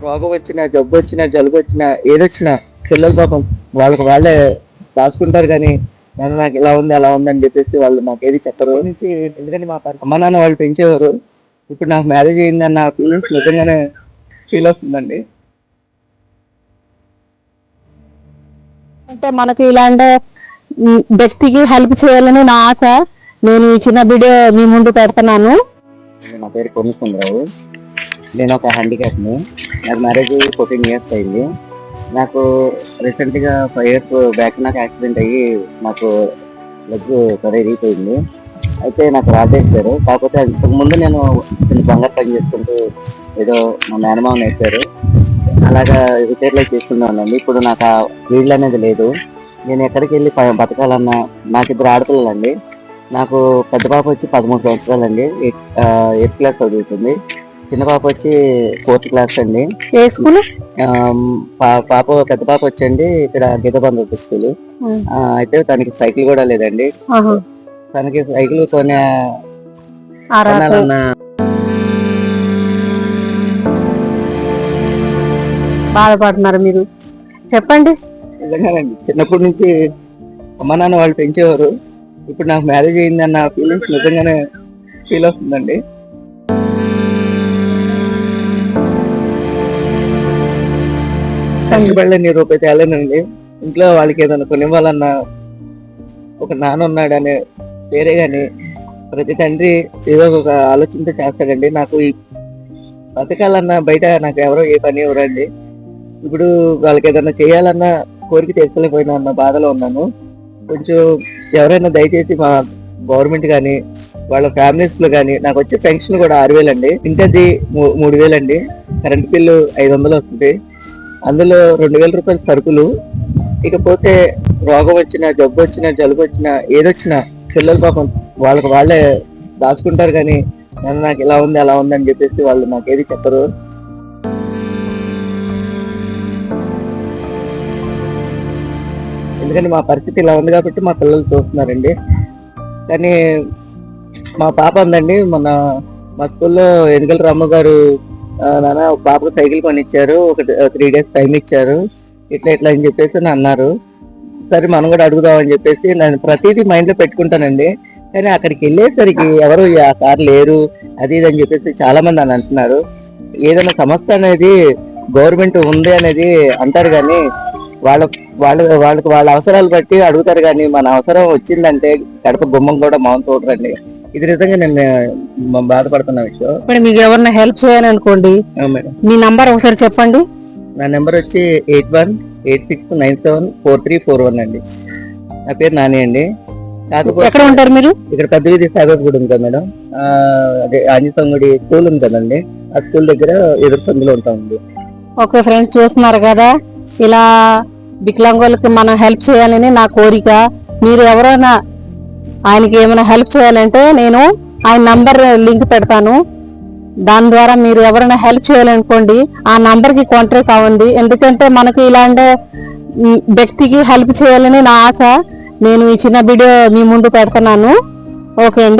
రోగం వచ్చినా, జబ్బు వచ్చినా, జలుబు వచ్చినా, ఏదొచ్చినా పిల్లలు పాపం వాళ్ళకి వాళ్ళే దాచుకుంటారు కానీ నాకు ఇలా ఉంది అలా ఉంది అని చెప్పేసి వాళ్ళు నాకేది చెప్పరు. ఎందుకంటే మా అమ్మ నాన్న వాళ్ళు పెంచేవారు. ఇప్పుడు నాకు మ్యారేజ్ అయిందన్న ఫీలింగ్స్ నిజంగానే ఫీల్ అవుతుందండి. అంటే మనకి ఇలాంటి వ్యక్తికి హెల్ప్ చేయాలని నా ఆశ. నేను ఈ చిన్న వీడియో మీ ముందు పెడుతున్నాను. నా పేరు కోమసుందరావు. నేను ఒక హ్యాండిక్యాప్ని. నాకు మ్యారేజ్ 14 years అయింది. నాకు రీసెంట్గా 5 years బ్యాక్ నాకు యాక్సిడెంట్ అయ్యి నాకు లెగ్ విరిగిపోయింది. అయితే నాకు రాజేశారు. కాకపోతే ఇంతకుముందు నేను చిన్న బంగారు పని చేసుకుంటూ ఏదో మా మేనమామ వేశారు, అలాగా రిపేర్లో చేసుకుంటూ ఉన్నాను. ఇప్పుడు నాకు ఆ ఫీల్డ్ అనేది లేదు. నేను ఎక్కడికి వెళ్ళి బతకాలన్నా నాకు 2 ఆడపిల్లలండి. నాకు పెద్ద పాప వచ్చి 13 సంవత్సరాలండి, 8th క్లాస్ చదువుతుంది. చిన్న పాప వచ్చి 4th క్లాస్ అండి. ఏ స్కూల్? పెద్ద పాప వచ్చండి ఇక్కడ గీతబంధు స్కూల్. అయితే తనకి సైకిల్ కూడా లేదండి. తనకి సైకిల్ కొనాలన్న బాధపడుతున్నారు మీరు, చెప్పండి. నిజంగానండి, చిన్నప్పటి నుంచి అమ్మ నాన్న వాళ్ళు పెంచేవారు. ఇప్పుడు నాకు మ్యారేజ్ అయిందన్న ఫీలింగ్స్ నిజంగానే ఫీల్ అవుతుందండి. కష్టపడలే నీ రూపాయి తేలేనండి. ఇంట్లో వాళ్ళకి ఏదైనా కొనివ్వాలన్నా ఒక నాన్న ఉన్నాడనే పేరే గాని ప్రతి తండ్రి ఏదో ఒక ఆలోచనతో చేస్తాడండి. నాకు ఈ బతకాలన్నా బయట నాకు ఎవరో ఏ పని ఇవ్వరండి. ఇప్పుడు వాళ్ళకి ఏదైనా చేయాలన్నా కోరిక తీర్చలేకపోయినా అన్న బాధలో ఉన్నాను. కొంచెం ఎవరైనా దయచేసి మా గవర్నమెంట్ కానీ వాళ్ళ ఫ్యామిలీస్ లో కానీ, నాకు వచ్చే పెన్షన్ కూడా 6,000 అండి. ఇంటది 3,000 అండి. కరెంట్ బిల్లు 500 వస్తుంది. అందులో 2,000 రూపాయల సరుకులు. ఇకపోతే రోగం వచ్చినా, జబ్బు వచ్చినా, జలుబు వచ్చినా, ఏదొచ్చినా పిల్లలు పాపం వాళ్ళకి వాళ్ళే దాచుకుంటారు కానీ నాకు ఇలా ఉంది అలా ఉంది అని చెప్పేసి వాళ్ళు నాకేది చెప్పరు. ఎందుకంటే మా పరిస్థితి ఇలా ఉంది కాబట్టి మా పిల్లలు చూస్తున్నారండి. కానీ మా పాప ఉందండి, మొన్న మా స్కూల్లో ఎన్నికల రామ్మ గారు నాన్న ఒక పాపకు సైకిల్ కొనిచ్చారు, ఒక 3 days టైం ఇచ్చారు, ఇట్లా ఇట్లా అని చెప్పేసి అన్నారు. సరే మనం కూడా అడుగుదామని చెప్పేసి నేను ప్రతిదీ మైండ్ లో పెట్టుకుంటానండి. కానీ అక్కడికి వెళ్ళేసరికి ఎవరు ఆ సార్ లేరు, అది ఇది అని చెప్పేసి చాలా మంది అని అంటున్నారు. ఏదైనా సంస్థ అనేది గవర్నమెంట్ ఉంది అనేది అంటారు కానీ వాళ్ళకి వాళ్ళ అవసరాలు బట్టి అడుగుతారు కానీ మన అవసరం వచ్చిందంటే గడప గుమ్మం కూడా మౌనం చూడరండి. ఇది నిజంగా నేను బాధపడుతున్న విషయం. ఇప్పుడు మీకు ఎవరైనా హెల్ప్ చేయాలనుకోండి, మీ నంబర్ ఒకసారి చెప్పండి. నా నెంబర్ వచ్చి 8186974341 అండి. నా పేరు నాని అండి. కాకపోతే ఎక్కడ ఉంటారు మీరు? ఇక్కడ పెద్ద వీధి సాగర్ గుడి ఉంది కదా మేడం, అదే ఆంజనేయ గుడి స్కూల్ ఉంది కదండి, ఆ స్కూల్ దగ్గర ఎదురు సందులో ఉంటామండి. ఓకే ఫ్రెండ్స్, చూస్తున్నారు కదా, ఇలా వికలాంగులకి మనం హెల్ప్ చేయాలని నా కోరిక. మీరు ఎవరైనా ఆయనకి ఏమైనా హెల్ప్ చేయాలంటే నేను ఆయన నంబర్ లింక్ పెడతాను. దాని ద్వారా మీరు ఎవరైనా హెల్ప్ చేయాలనుకోండి, ఆ నంబర్కి కాంటాక్ట్ అవ్వండి. ఎందుకంటే మనకి ఇలాంటి వ్యక్తికి హెల్ప్ చేయాలని నా ఆశ. నేను ఈ చిన్న వీడియో మీ ముందు పెడుతున్నాను. ఓకే అండి.